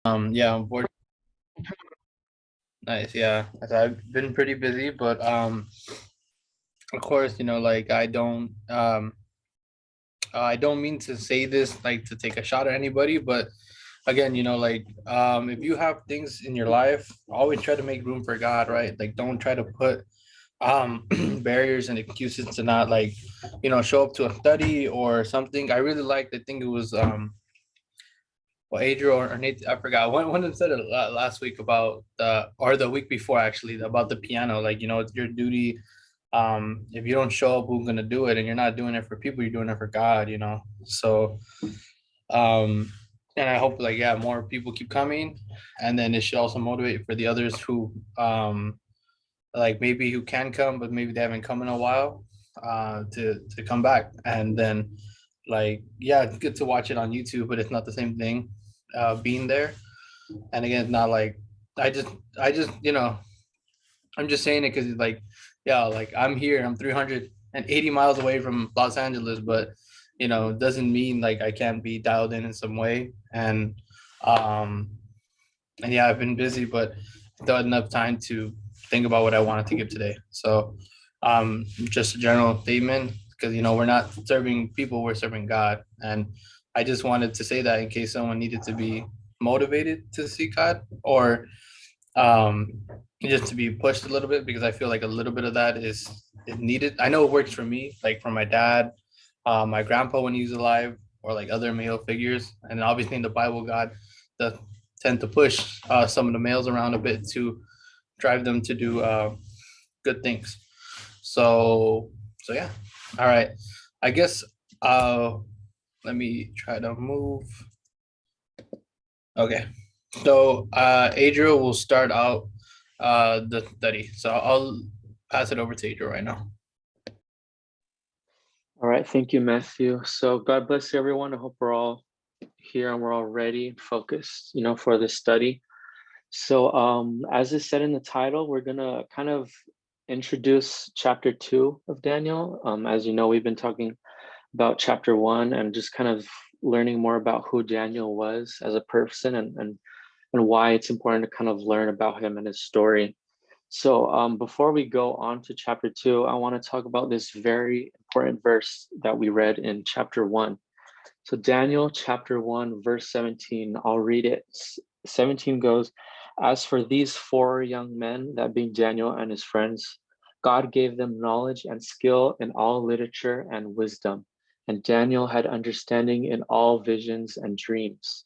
Yeah, unfortunately, nice. Yeah, I've been pretty busy, but of course, like I don't mean to say this like to take a shot at anybody, but again, like if you have things in your life, always try to make room for God, right? Like don't try to put barriers and excuses to not like, show up to a study or something. I really liked, I think it was well, Adriel or Nate, I forgot. One of them said it last week about or the week before actually, about the piano. Like, it's your duty. If you don't show up, who's gonna do it? And you're not doing it for people, you're doing it for God. So, um, and I hope like, yeah, more people keep coming. And then it should also motivate for the others who, like maybe who can come, but maybe they haven't come in a while, to come back. And then like, yeah, it's good to watch it on YouTube, but it's not the same thing being there. And again, it's not like I just I just I'm just saying it because like, yeah, like I'm here, I'm 380 miles away from Los Angeles, but it doesn't mean like I can't be dialed in some way. Um and yeah, I've been busy, but I don't have enough time to think about what I wanted to give today. So just a general statement, because we're not serving people, we're serving God. And I just wanted to say that in case someone needed to be motivated to seek God, or um just to be pushed a little bit, because I feel like a little bit of that is needed. I know it works for me, like for my dad, my grandpa when he was alive, or like other male figures. And obviously in the Bible, God does tend to push some of the males around a bit to drive them to do good things. So yeah. All right. I guess let me try to move. Okay. So Adriel will start out the study. So I'll pass it over to Adriel right now. All right, thank you, Matthew. So God bless everyone. I hope we're all here and we're all ready and focused, for this study. So as is said in the title, we're gonna kind of introduce chapter 2 of Daniel. As you know, we've been talking about chapter 1 and just kind of learning more about who Daniel was as a person and why it's important to kind of learn about him and his story. So before we go on to chapter 2, I want to talk about this very important verse that we read in chapter 1. So Daniel chapter 1, verse 17, I'll read it. 17 goes, "As for these four young men, that being Daniel and his friends, God gave them knowledge and skill in all literature and wisdom. And Daniel had understanding in all visions and dreams."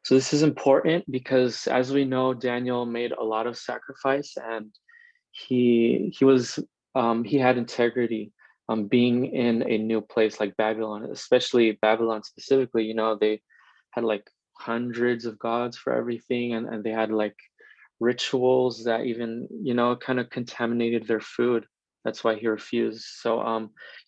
So this is important because, as we know, Daniel made a lot of sacrifice, and he had integrity. Being in a new place like Babylon, especially Babylon specifically, they had like hundreds of gods for everything, and they had like rituals that even kind of contaminated their food. That's why he refused. So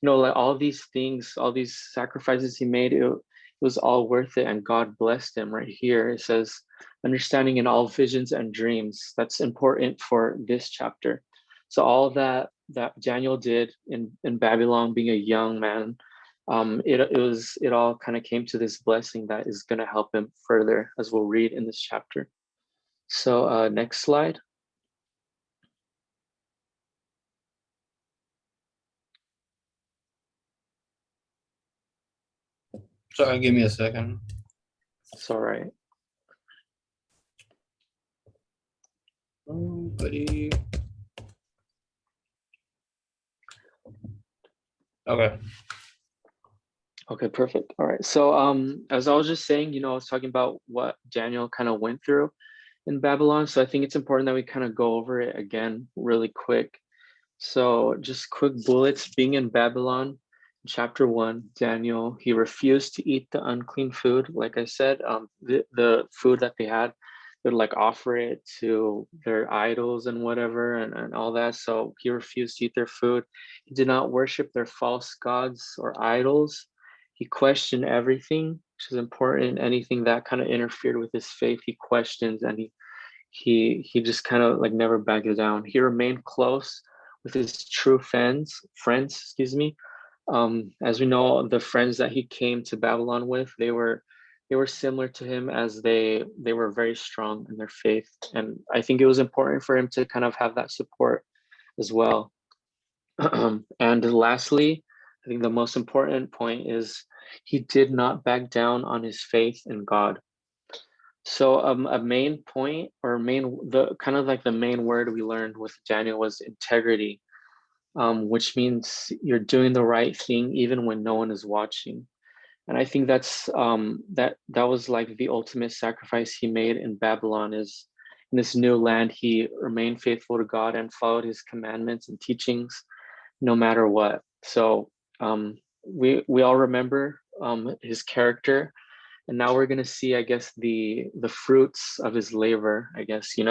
like all these things, all these sacrifices he made, it was all worth it, and God blessed him. Right here it says understanding in all visions and dreams. That's important for this chapter. So all that Daniel did in Babylon, being a young man, it all kind of came to this blessing that is going to help him further, as we'll read in this chapter. So next slide. Sorry, give me a second. It's all right. Oh, buddy. Okay. Okay, perfect. All right. So as I was just saying, I was talking about what Daniel kind of went through in Babylon. So I think it's important that we kind of go over it again really quick. So just quick bullets. Being in Babylon, chapter 1, Daniel, he refused to eat the unclean food. Like I said, the food that they had, they'd like offer it to their idols and whatever, and all that. So he refused to eat their food. He did not worship their false gods or idols. He questioned everything, which is important. Anything that kind of interfered with his faith, he questions, and he just kind of like never backed down. He remained close with his true friends, excuse me. As we know, the friends that he came to Babylon with, they were they were similar to him, as they were very strong in their faith. And I think it was important for him to kind of have that support as well. And lastly, I think the most important point is he did not back down on his faith in God. So a main point, or main, the kind of like the main word we learned with Daniel was integrity, which means you're doing the right thing even when no one is watching. And I think that was like the ultimate sacrifice he made in Babylon. Is in this new land, he remained faithful to God and followed his commandments and teachings no matter what. So we all remember his character, and now we're gonna see, I guess, the fruits of his labor. I guess, in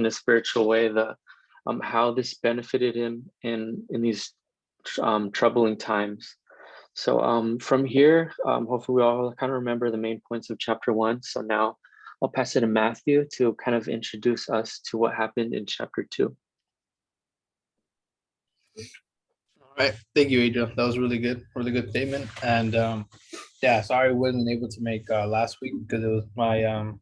a spiritual way, the how this benefited him in these troubling times. So from here, hopefully we all kind of remember the main points of chapter 1. So now I'll pass it to Matthew to kind of introduce us to what happened in chapter 2. All right. Thank you, Adriel. That was really good statement. And yeah, sorry I wasn't able to make last week because it was my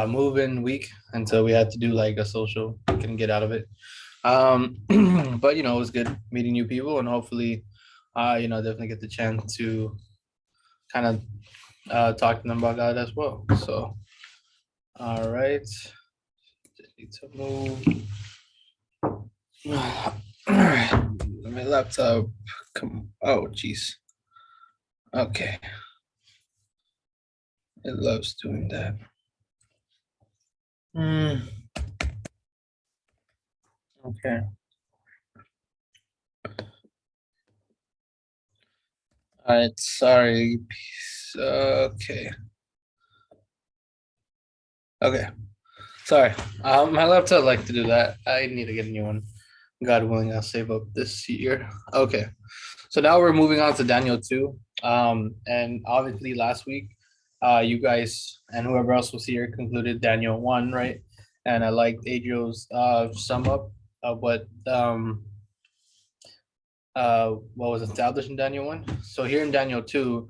move-in week, and so we had to do like a social. Couldn't get out of it. But it was good meeting new people, and hopefully, definitely get the chance to kind of talk to them about God as well. So, all right, need to move. All right, my laptop. Come. Oh, jeez. Okay, it loves doing that. Okay. All right. Sorry. Okay. Okay. Sorry. My laptop like to do that. I need to get a new one. God willing, I'll save up this year. Okay. So now we're moving on to Daniel 2. And obviously last week, you guys and whoever else was here concluded Daniel 1, right? And I liked Adriel's sum up of what was established in Daniel 1. So here in Daniel 2,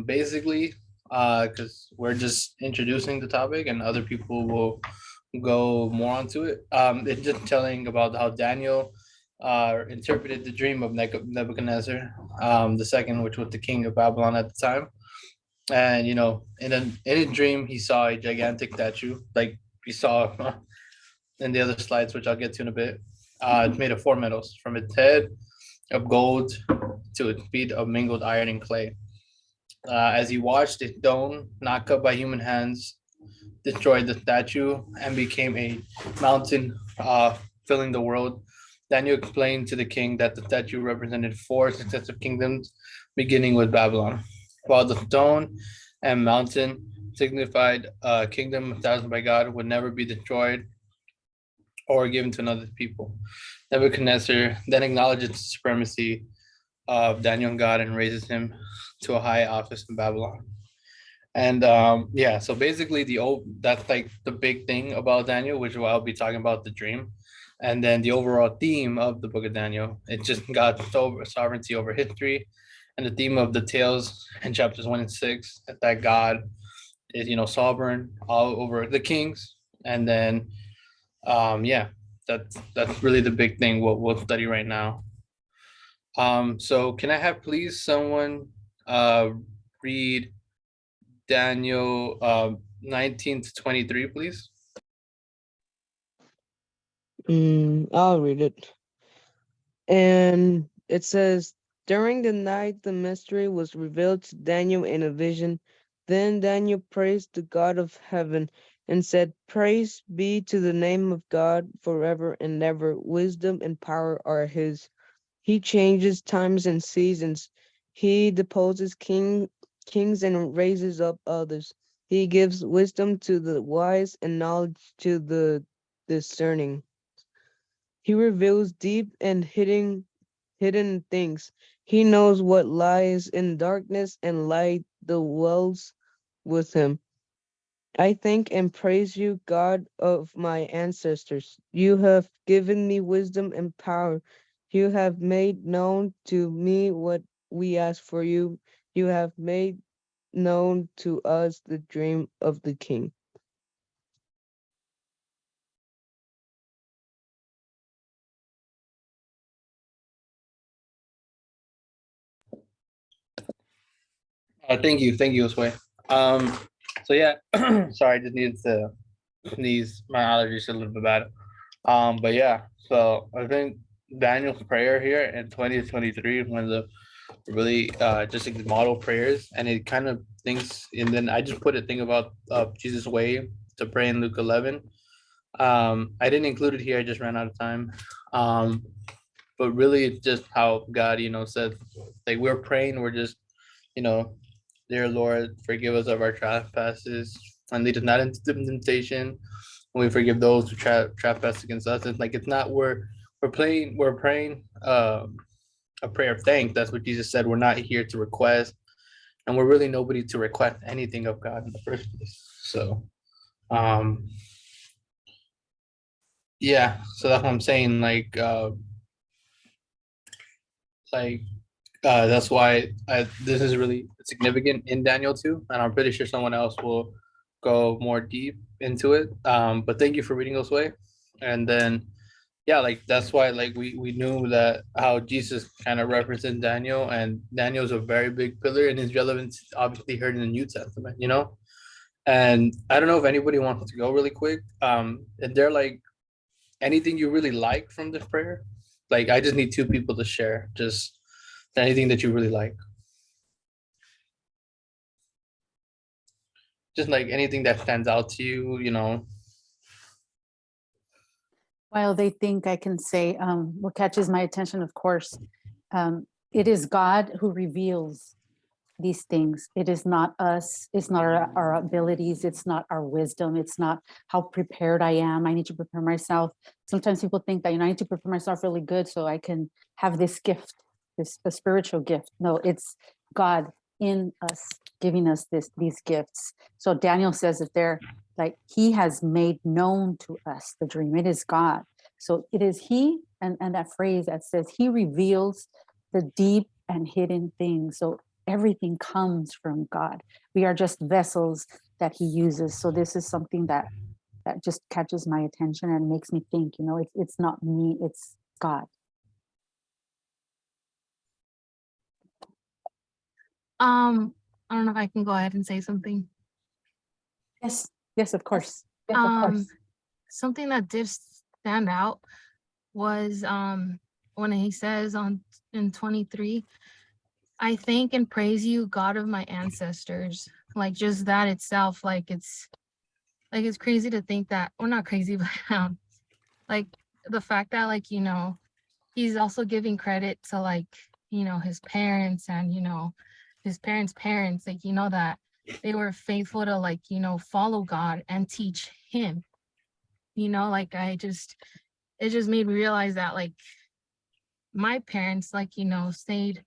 basically, because we're just introducing the topic and other people will go more onto it. It's just telling about how Daniel interpreted the dream of Nebuchadnezzar, the second, which was the king of Babylon at the time. And in a dream, he saw a gigantic statue, like we saw in the other slides, which I'll get to in a bit. It's made of four metals, from its head of gold to its feet of mingled iron and clay. As he watched it stone, not cut by human hands, destroyed the statue and became a mountain filling the world. Daniel explained to the king that the statue represented four successive kingdoms, beginning with Babylon, while the stone and mountain signified a kingdom established by God would never be destroyed or given to another people. Nebuchadnezzar then acknowledges the supremacy of Daniel and God and raises him to a high office in Babylon. And yeah, so basically that's like the big thing about Daniel, which I'll be talking about the dream. And then the overall theme of the book of Daniel, it's just God's sovereignty over history. And the theme of the tales in chapters 1 and 6, that God is, sovereign all over the kings. And then yeah, that's really the big thing what we'll study right now. So can I have please someone read Daniel 19 to 23, please? I'll read it. And it says, during the night, the mystery was revealed to Daniel in a vision. Then Daniel praised the God of heaven and said, praise be to the name of God forever and ever. Wisdom and power are his. He changes times and seasons. He deposes kings and raises up others. He gives wisdom to the wise and knowledge to the discerning. He reveals deep and hidden things. He knows what lies in darkness, and light dwells with him. I thank and praise you, God of my ancestors. You have given me wisdom and power. You have made known to me what we ask for you. You have made known to us the dream of the king. Thank you, Sway. Um, so yeah, sorry, I just needed to sneeze. My allergies are a little bit bad. But yeah, so I think Daniel's prayer here in 2023 is one of the really just like model prayers, and it kind of thinks, and then I just put a thing about Jesus' way to pray in Luke 11. I didn't include it here, I just ran out of time. Um, but really, it's just how God, said, like we're praying, we're just, you know, dear Lord, forgive us of our trespasses and lead us not into temptation. And we forgive those who trespass against us. It's like it's not we're praying a prayer of thanks. That's what Jesus said. We're not here to request, and we're really nobody to request anything of God in the first place. So um yeah, so that's what I'm saying. Like that's why this is really significant in Daniel too, and I'm pretty sure someone else will go more deep into it. But thank you for reading those way, and then yeah, like that's why like we knew that how Jesus kind of represents Daniel, and Daniel's a very big pillar, and his relevance obviously heard in the New Testament, And I don't know if anybody wants to go really quick. Is there like anything you really like from this prayer? Like I just need two people to share. Just anything that you really like. Just like anything that stands out to you. While they think I can say, what catches my attention, of course, it is God who reveals these things. It is not us. It's not our abilities. It's not our wisdom. It's not how prepared I am. I need to prepare myself. Sometimes people think that, I need to prepare myself really good so I can have this gift, a spiritual gift. No, it's God in us giving us these gifts. So Daniel says that they're like, he has made known to us the dream. It is God. So it is he, and that phrase that says he reveals the deep and hidden things. So everything comes from God. We are just vessels that he uses. So this is something that just catches my attention and makes me think, it's not me, it's God. I don't know if I can go ahead and say something. Yes, of course. Something that did stand out was when he says in 23, I thank and praise you, God of my ancestors. Like just that itself, it's crazy to think that, or not crazy, but like the fact that he's also giving credit to his parents and his parents' parents, that they were faithful to follow God and teach him. It just made me realize that my parents stayed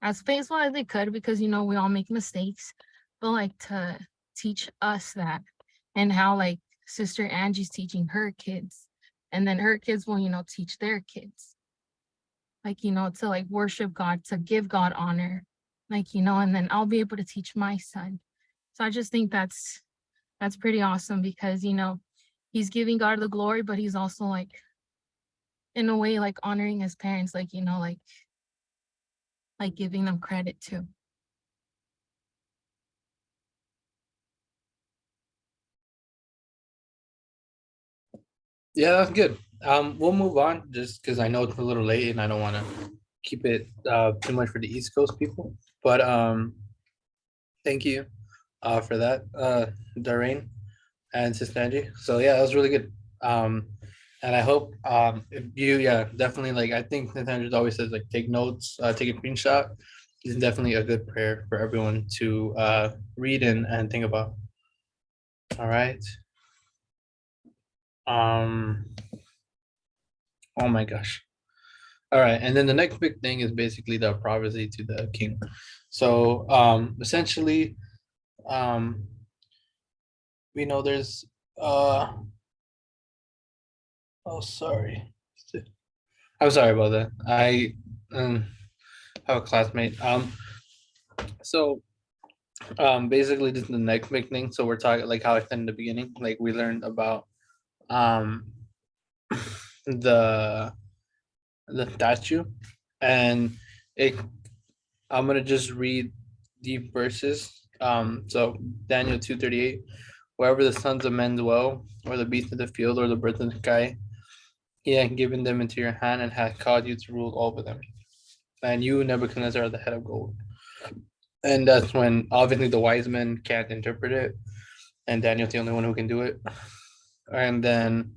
as faithful as they could, because we all make mistakes, but to teach us that, and how Sister Angie's teaching her kids, and then her kids will teach their kids, to worship God, to give God honor, and then I'll be able to teach my son. So I just think that's pretty awesome, because he's giving God the glory, but he's also in a way honoring his parents, giving them credit too. Yeah, that's good. We'll move on just because I know it's a little late and I don't want to keep it too much for the East Coast people. But thank you for that, Doreen and Sister Angie. So yeah, that was really good. And I hope if you, yeah, definitely, I think Nathaniel always says take notes, take a screenshot. It's definitely a good prayer for everyone to read and think about. All right. Oh my gosh. All right, and then the next big thing is basically the prophecy to the king. So essentially, um, we know there's oh sorry. I'm sorry about that. I have a classmate. So Basically this is the next big thing. So we're talking like how I said in the beginning, like we learned about um the statue, and it I'm gonna just read the verses. So Daniel 2:38, wherever the sons of men dwell, or the beasts of the field, or the birds of the sky, he had given them into your hand and had caused you to rule over them. And you, Nebuchadnezzar, are the head of gold. And that's when obviously the wise men can't interpret it, and Daniel's the only one who can do it. And then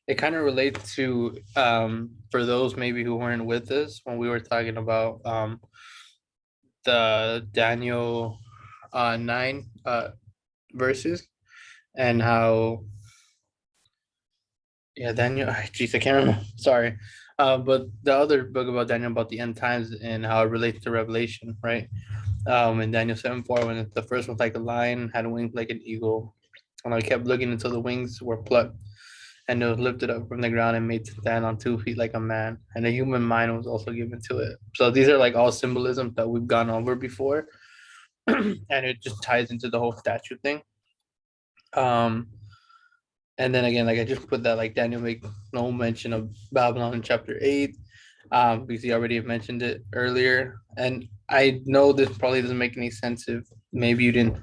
it kind of relates to for those maybe who weren't with us when we were talking about the Daniel 9 verses, and how yeah Daniel jeez I can't remember, sorry, but the other book about Daniel about the end times and how it relates to Revelation, right? In Daniel 7:4, when the first one's like a lion had wings like an eagle, and I kept looking until the wings were plucked, and it was lifted up from the ground and made to stand on 2 feet like a man, and a human mind was also given to it. So these are like all symbolism that we've gone over before, and it just ties into the whole statue thing. Um, and then again, like I just put that like Daniel make no mention of Babylon in chapter 8, because he already mentioned it earlier. And I know this probably doesn't make any sense if maybe you didn't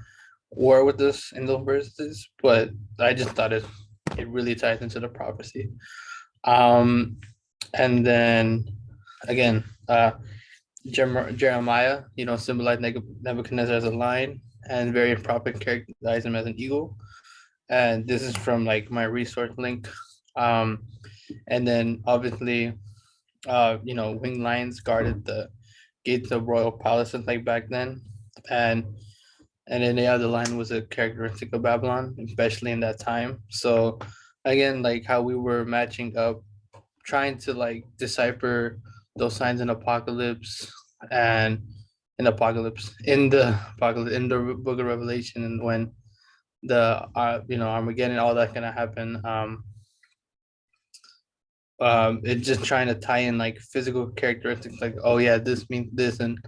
war with us in those verses, but I just thought it really ties into the prophecy. Um, and then again, Jeremiah, symbolized Nebuchadnezzar as a lion, and very proper characterize him as an eagle. And this is from like my resource link. Um, and then obviously, winged lions guarded the gates of royal palaces like back then, and then yeah, the lion was a characteristic of Babylon, especially in that time. So again, like how we were matching up, trying to like decipher those signs in apocalypse, and in the apocalypse in the book of Revelation, and when the Armageddon, all that gonna happen. It's just trying to tie in like physical characteristics, like, oh yeah, this means this, and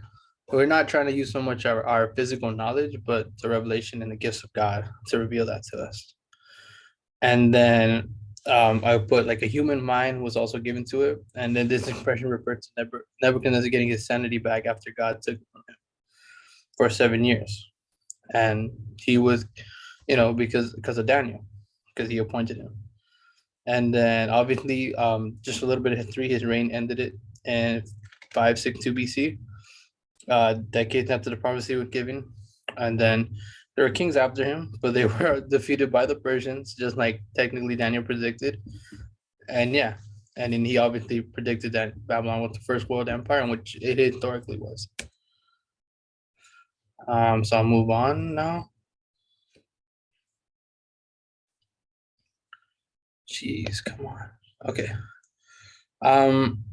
we're not trying to use so much our physical knowledge, but the revelation and the gifts of God to reveal that to us. And then I put like a human mind was also given to it, and then this expression referred to Nebuchadnezzar getting his sanity back after God took it from him for 7 years, and he was, because of Daniel, because he appointed him. And then obviously, just a little bit of history, his reign ended it in 562 BC, decades after the prophecy was given. And then there were kings after him, but they were defeated by the Persians, just like technically Daniel predicted. And yeah, and then he obviously predicted that Babylon was the first world empire, which it historically was. So I'll move on now. Jeez, come on. Okay. Um,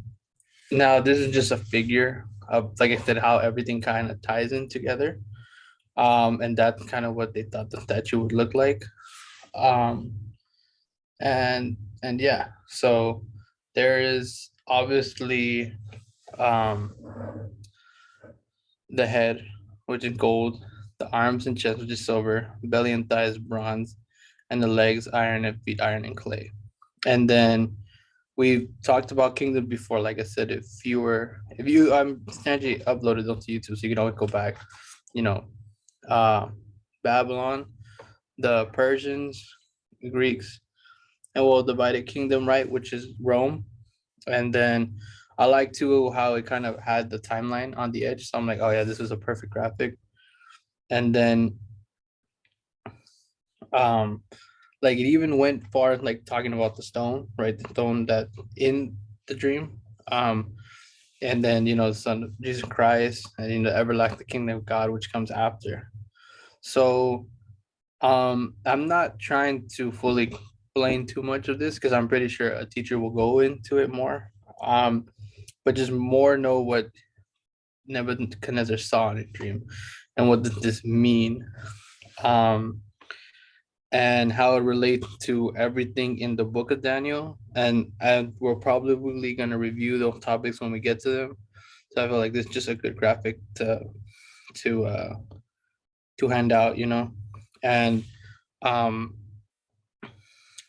Now this is just a figure of, like I said, how everything kind of ties in together. And that's kind of what they thought the statue would look like. Um, and yeah, so there is obviously um the head, which is gold, the arms and chest, which is silver, belly and thighs bronze, and the legs iron, and feet iron and clay. And then we've talked about Kingdom before. Like I said, if you Sanjay uploaded them to YouTube, so you can always go back. You know, uh, Babylon, the Persians, Greeks, and we'll divide a kingdom, right, which is Rome. And then I like too how it kind of had the timeline on the edge. So I'm like, oh yeah, this is a perfect graphic. And then um like it even went far like talking about the stone, right? The stone that in the dream. And then the Son of Jesus Christ, and the everlasting kingdom of God, which comes after. So I'm not trying to fully explain too much of this because I'm pretty sure a teacher will go into it more. But just more know what Nebuchadnezzar saw in a dream and what does this mean. Um, and how it relates to everything in the book of Daniel. And we're probably gonna review those topics when we get to them. So I feel like this is just a good graphic to to hand out, and um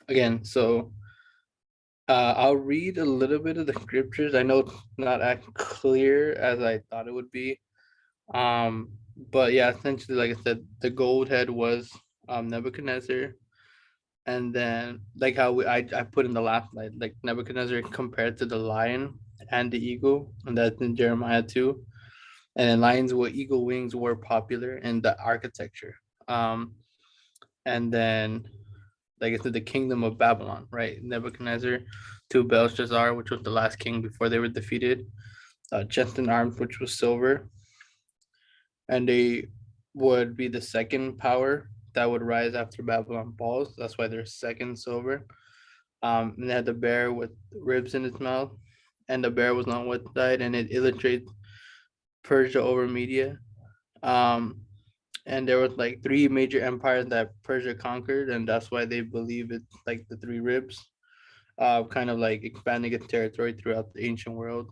again, so I'll read a little bit of the scriptures. I know it's not as clear as I thought it would be. But yeah, essentially, like I said, the gold head was Nebuchadnezzar, and then like how I put in the last slide, like Nebuchadnezzar compared to the lion and the eagle, and that's in Jeremiah 2. And then lions with eagle wings were popular in the architecture. Um, and then like I said, the kingdom of Babylon, right? Nebuchadnezzar to Belshazzar, which was the last king before they were defeated. Chest and arms, which was silver, and they would be the second power that would rise after Babylon falls. That's why they're second silver. And they had the bear with ribs in its mouth, and the bear was not what died, and it illustrates Persia over Media. Um, and there was like three major empires that Persia conquered, and that's why they believe it's like the three ribs, kind of like expanding its territory throughout the ancient world.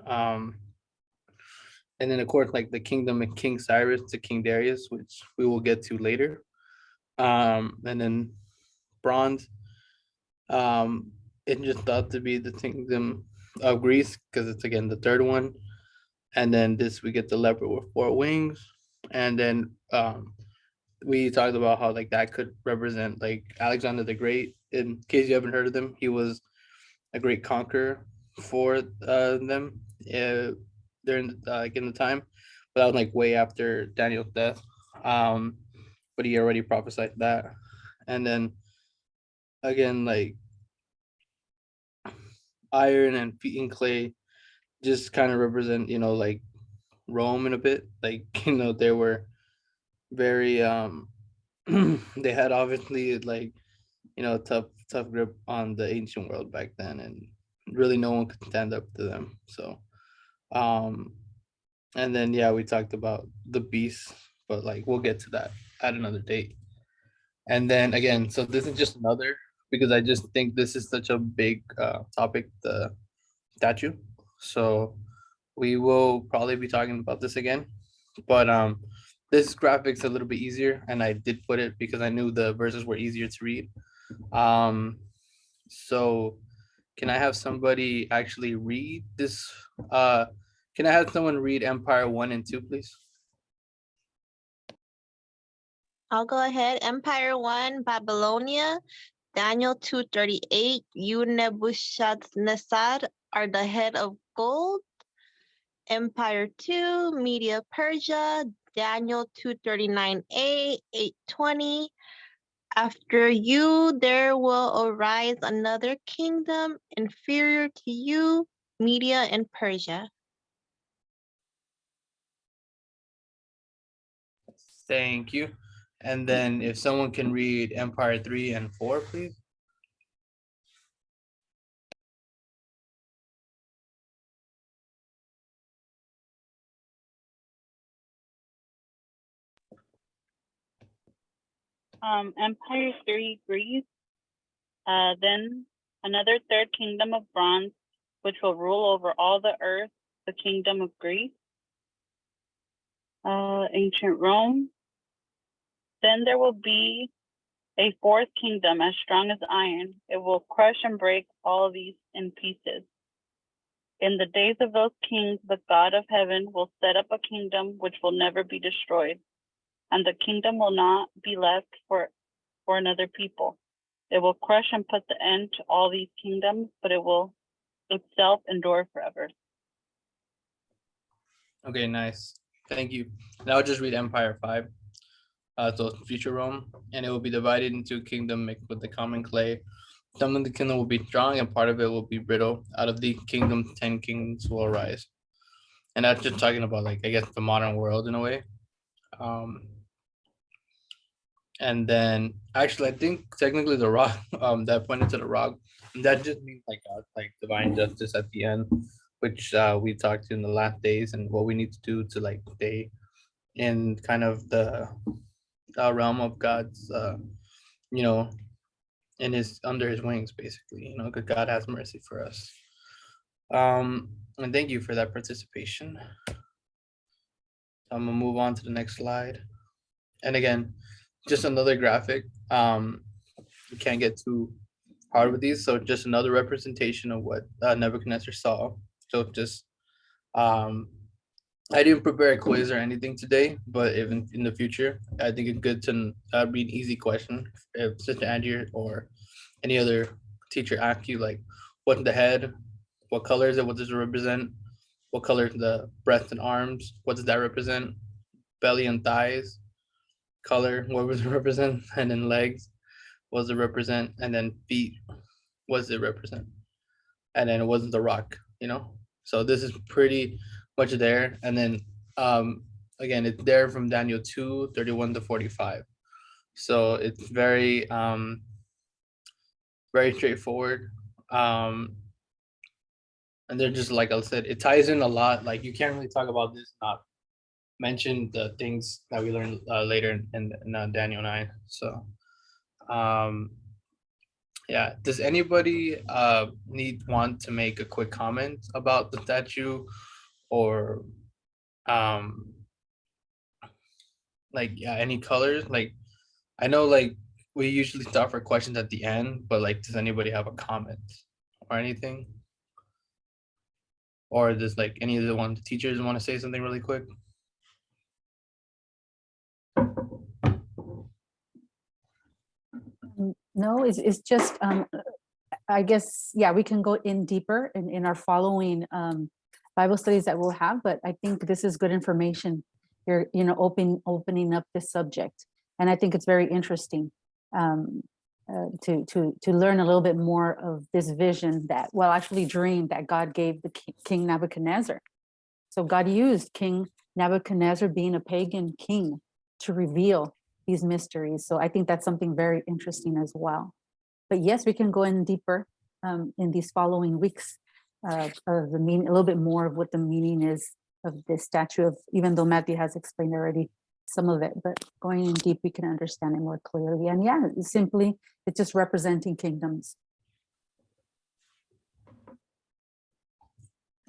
Um, and then of course like the kingdom of King Cyrus to King Darius, which we will get to later. And then bronze, um, it's just thought to be the kingdom of Greece because it's again the third one. And then this we get the leopard with four wings, and then we talked about how like that could represent like Alexander the Great. In case you haven't heard of him, he was a great conqueror for them during like in the time, but that was like way after Daniel's death. Um, but he already prophesied that, and then again like iron and feet in clay just kind of represent like Rome in a bit. Like they were very they had obviously like tough grip on the ancient world back then, and really no one could stand up to them. So um and then yeah, we talked about the beast, but like we'll get to that at another date. And then again, so this is just another, because I just think this is such a big topic, the statue. So we will probably be talking about this again, but this graphic's a little bit easier, and I did put it because I knew the verses were easier to read. um so can I have somebody actually read this? uh can I have someone read Empire 1 and 2, please? I'll go ahead. Empire 1, Babylonia, Daniel 2:38. You, Nebuchadnezzar, are the head of gold. Empire 2, Media Persia, Daniel 2:39a, 8:20. After you, there will arise another kingdom inferior to you, Media and Persia. Thank you. And then if someone can read Empire 3 and 4, please. Empire 3, Greece. Then another third kingdom of bronze, which will rule over all the earth, the kingdom of Greece. Ancient Rome. Then there will be a fourth kingdom as strong as iron. It will crush and break all these in pieces. In the days of those kings, the God of heaven will set up a kingdom which will never be destroyed, and the kingdom will not be left for another people. It will crush and put the end to all these kingdoms, but it will itself endure forever. Okay, nice. Thank you. Now I'll just read Empire 5. So future Rome, and it will be divided into a kingdom mixed with the common clay. Some of the kingdom will be strong, and part of it will be brittle. Out of the kingdom, 10 kings will arise. And that's just talking about like I guess the modern world in a way. Um, and then actually, I think technically the rock that pointed to the rock, that just means like like divine justice at the end, which we talked in the last days, and what we need to do to like stay in kind of the realm of God's you know in his under his wings, basically, because God has mercy for us. And thank you for that participation. I'm gonna move on to the next slide. And again, just another graphic. You can't get too hard with these. So just another representation of what Nebuchadnezzar saw. So just um, I didn't prepare a quiz or anything today, but even in the future, I think it's good to be an easy question if Sister Angie or any other teacher asks you like, what's the head? What color is it? What does it represent? What color is the breast and arms? What does that represent? Belly and thighs, color, what does it represent? And then legs, what does it represent? And then feet, what does it represent? And then it wasn't the rock, you know? So this is pretty much there. And then again, it's there from Daniel 2:31 to 45. So it's very straightforward. And they're just like I said, it ties in a lot. Like you can't really talk about this, not mention the things that we learned later in Daniel 9. So yeah, does anybody want to make a quick comment about the statue, or like yeah, any colors? Like I know like we usually start for questions at the end, but like does anybody have a comment or anything? Or does like any of the teachers want to say something really quick? No, it's just, I guess, yeah, we can go in deeper in our following Bible studies that we'll have, but I think this is good information. You're, opening up this subject. And I think it's very interesting to learn a little bit more of this vision that, well, actually dream that God gave the King Nebuchadnezzar. So God used King Nebuchadnezzar, being a pagan king, to reveal these mysteries. So I think that's something very interesting as well. But yes, we can go in deeper in these following weeks of the meaning, a little bit more of what the meaning is of this statue of, even though Matthew has explained already some of it, but going in deep, we can understand it more clearly. And yeah, it's just representing kingdoms.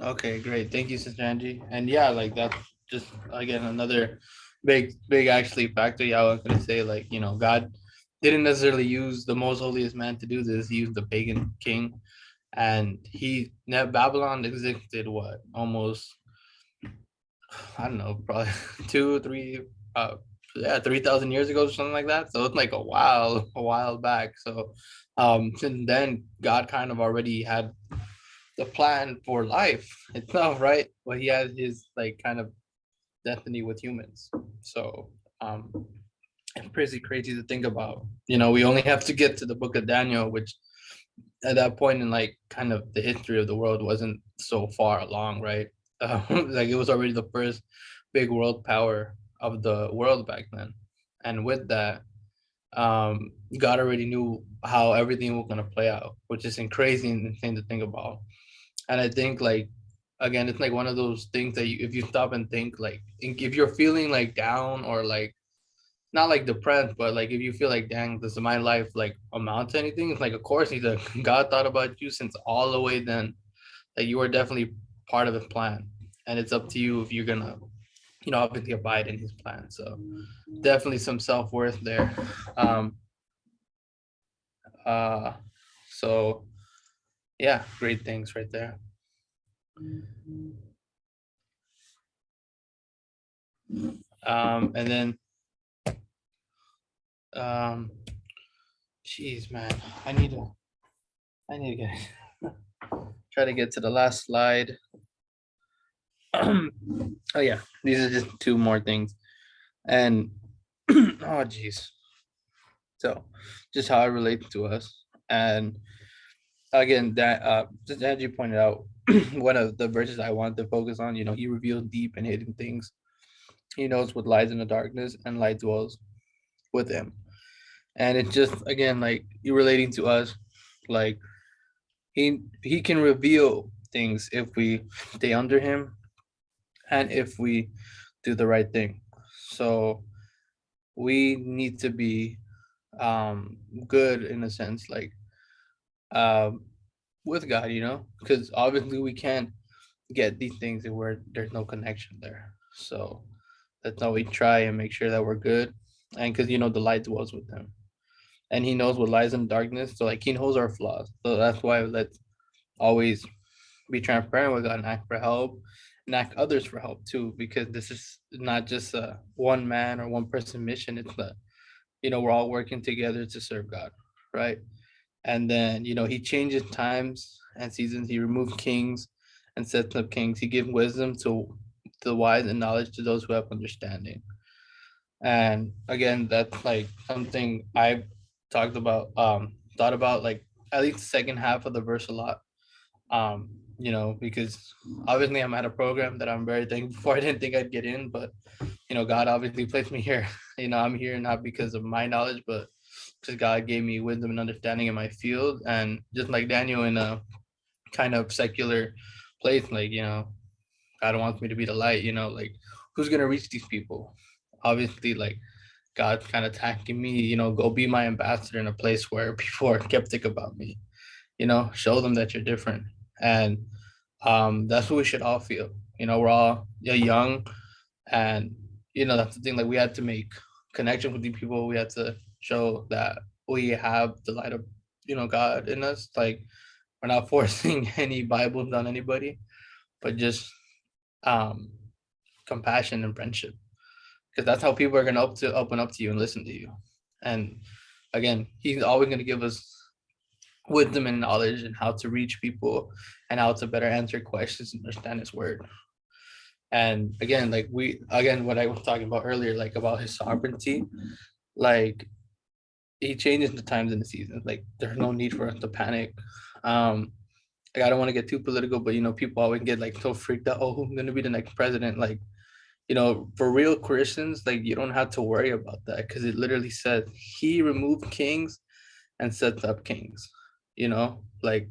Okay, great. Thank you, Sister Angie. And yeah, like that's just again another big actually factor. Yeah, I was gonna say like God didn't necessarily use the most holiest man to do this. He used the pagan king, and Babylon existed what almost I don't know, probably 3,000 years ago or something like that. So it's like a while back. So since then God kind of already had the plan for life itself, right? But he has his like kind of destiny with humans. So it's pretty crazy to think about. We only have to get to the book of Daniel, which at that point in like kind of the history of the world wasn't so far along, right? Like it was already the first big world power of the world back then. And with that, God already knew how everything was gonna play out, which is crazy and insane to think about. And I think like again, it's like one of those things that if you stop and think, like if you're feeling like down or like not like depressed, but like if you feel like, dang, does my life like amount to anything? It's like, of course, God thought about you since all the way then. Like you are definitely part of his plan, and it's up to you if you're gonna, obviously abide in his plan. So definitely some self-worth there. Uh, so yeah, great things right there. And then geez, man, I need to get try to get to the last slide. Oh yeah, these are just two more things. And oh geez. So just how it relates to us. And again, that just as you pointed out, one of the verses I wanted to focus on, he reveals deep and hidden things. He knows what lies in the darkness, and light dwells with him. And it's just again like you relating to us, like he can reveal things if we stay under him and if we do the right thing. So we need to be good in a sense, like um with God, because obviously we can't get these things where there's no connection there. So that's how we try and make sure that we're good. And because the light dwells with him, and he knows what lies in darkness. So like he knows our flaws. So that's why let's always be transparent with God and ask for help and ask others for help too, because this is not just a one man or one person mission. It's that we're all working together to serve God, right? And then he changes times and seasons. He removes kings and sets up kings. He gives wisdom to the wise and knowledge to those who have understanding. And again, that's like something I've thought about, like at least the second half of the verse a lot. Because obviously I'm at a program that I'm very thankful for. I didn't think I'd get in, but God obviously placed me here. I'm here not because of my knowledge, but because God gave me wisdom and understanding in my field. And just like Daniel in a kind of secular place, like, God wants me to be the light, like who's gonna reach these people? Obviously, like God's kind of tagging me, go be my ambassador in a place where people are skeptic about me, show them that you're different. And that's what we should all feel. We're all young, and that's the thing. Like we had to make connection with the people. We had to show that we have the light of God in us. Like we're not forcing any Bibles on anybody, but just um compassion and friendship, because that's how people are going to open up to you and listen to you. And again, he's always going to give us wisdom and knowledge and how to reach people and how to better answer questions and understand his word. And again, like what I was talking about earlier, like about his sovereignty, like he changes the times and the seasons. Like there's no need for us to panic. Like I don't want to get too political, but people always get like so freaked out. Oh, who's gonna be the next president? Like, for real Christians, like you don't have to worry about that, because it literally says he removed kings and sets up kings. Like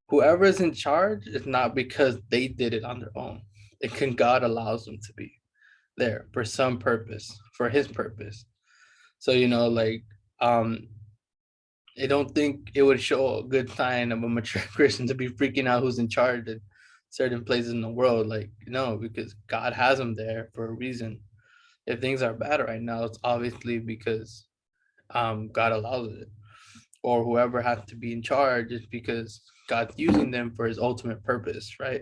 whoever is in charge is not because they did it on their own. It can God allows them to be there for some purpose, for his purpose. So like I don't think it would show a good sign of a mature Christian to be freaking out who's in charge in certain places in the world. Like, because God has them there for a reason. If things are bad right now, it's obviously because God allows it. Or whoever has to be in charge is because God's using them for his ultimate purpose, right?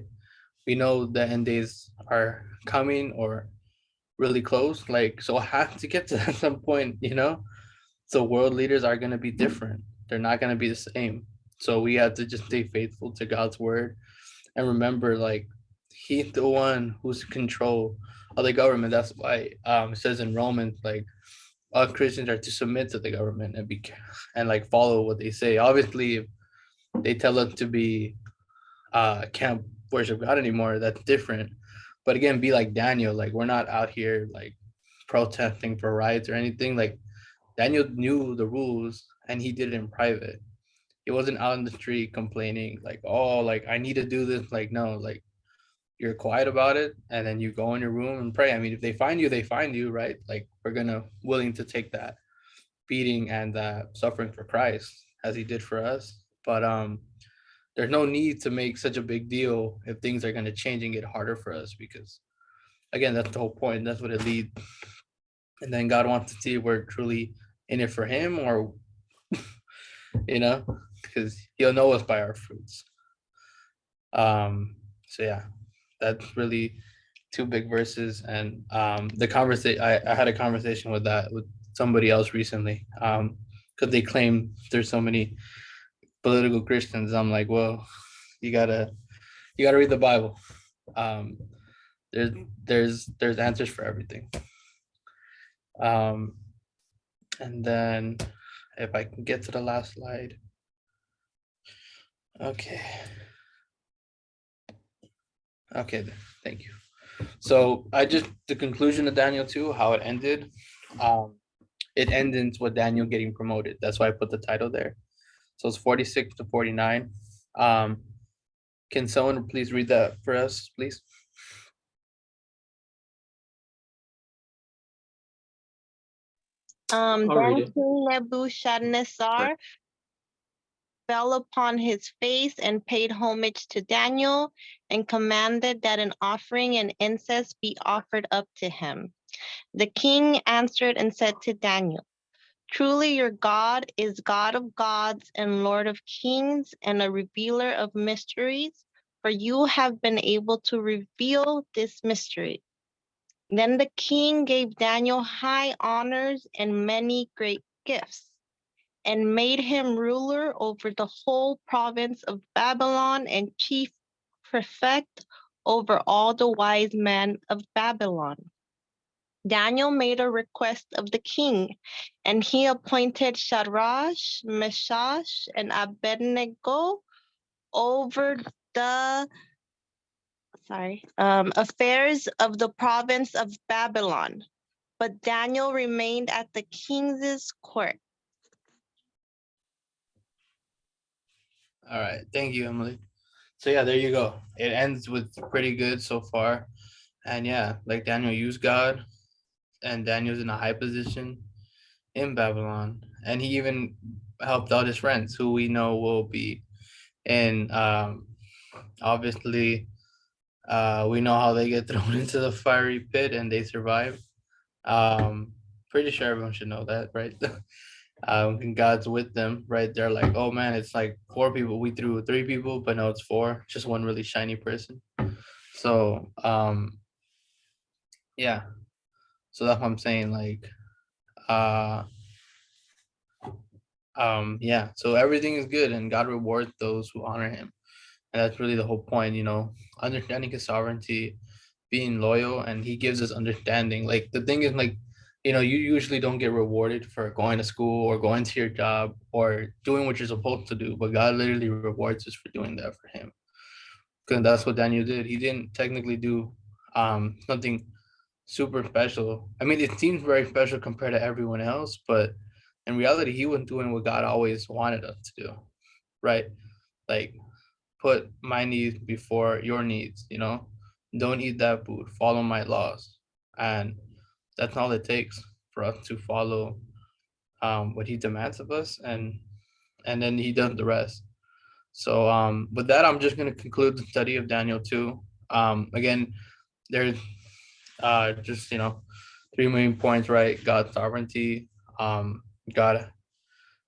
We know the end days are coming or really close. Like, so I have to get to some point. So world leaders are going to be different. They're not going to be the same. So we have to just stay faithful to God's word and remember, like, he's the one who's in control of the government. That's why it says in Romans, like, all Christians are to submit to the government and like follow what they say. Obviously, if they tell us to be can't worship God anymore, that's different. But again, be like Daniel. Like we're not out here like protesting for rights or anything. Like Daniel knew the rules and he did it in private. He wasn't out in the street complaining like, oh, like I need to do this. Like, no, like you're quiet about it and then you go in your room and pray. I mean, if they find you, they find you, right? Like we're gonna willing to take that beating and that suffering for Christ as he did for us. But there's no need to make such a big deal if things are gonna change and get harder for us, because again, that's the whole point. That's what it leads. And then God wants to see if we're truly in it for him, or because he'll know us by our fruits. So yeah, that's really two big verses. And the conversation, I had a conversation with somebody else recently, because they claim there's so many political Christians. I'm like, well, you gotta read the Bible. um there's answers for everything. um and then if I can get to the last slide. Okay, thank you. So the conclusion of Daniel 2, how it ended, it ended with Daniel getting promoted. That's why I put the title there. So it's 46 to 49. Can someone please read that for us, please? I'll read Then it. King Nebuchadnezzar fell upon his face and paid homage to Daniel and commanded that an offering and incense be offered up to him. The king answered and said to Daniel, "Truly your God is God of gods and Lord of kings and a revealer of mysteries, for you have been able to reveal this mystery." Then the king gave Daniel high honors and many great gifts, and made him ruler over the whole province of Babylon and chief prefect over all the wise men of Babylon. Daniel made a request of the king, and he appointed Shadrach, Meshach, and Abednego over the affairs of the province of Babylon. But Daniel remained at the king's court. All right. Thank you, Emily. So yeah, there you go. It ends with pretty good so far. And yeah, like Daniel used God, and Daniel's in a high position in Babylon. And he even helped out his friends, who we know will be in obviously we know how they get thrown into the fiery pit and they survive. Pretty sure everyone should know that, right? And God's with them, right? They're like, oh man, it's like 4 people. We threw 3 people, but no, it's 4. Just one really shiny person. So yeah. So that's what I'm saying. Like, uh, yeah. So everything is good, and God rewards those who honor Him, and that's really the whole point. Understanding His sovereignty, being loyal, and He gives us understanding. Like the thing is, like, you usually don't get rewarded for going to school or going to your job or doing what you're supposed to do, but God literally rewards us for doing that for Him, because that's what Daniel did. He didn't technically do something super special. I mean, it seems very special compared to everyone else, but in reality, he was doing what God always wanted us to do, right? Like, put my needs before your needs. Don't eat that food, follow my laws. And that's all it takes for us to follow what he demands of us, and then he does the rest. So with that, I'm just going to conclude the study of Daniel 2. Again, there's just 3 main points, right? God's sovereignty. God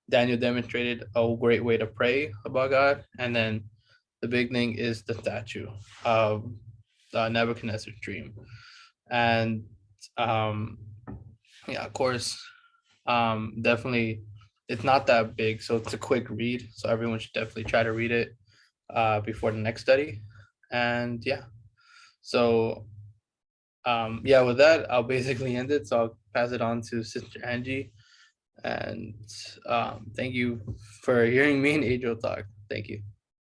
Daniel demonstrated a great way to pray about God, and then the big thing is the statue of Nebuchadnezzar's dream. And yeah, of course, definitely it's not that big, so it's a quick read. So everyone should definitely try to read it before the next study. And yeah, so yeah, with that, I'll basically end it. So I'll pass it on to Sister Angie. And thank you for hearing me and Adriel talk. Thank you.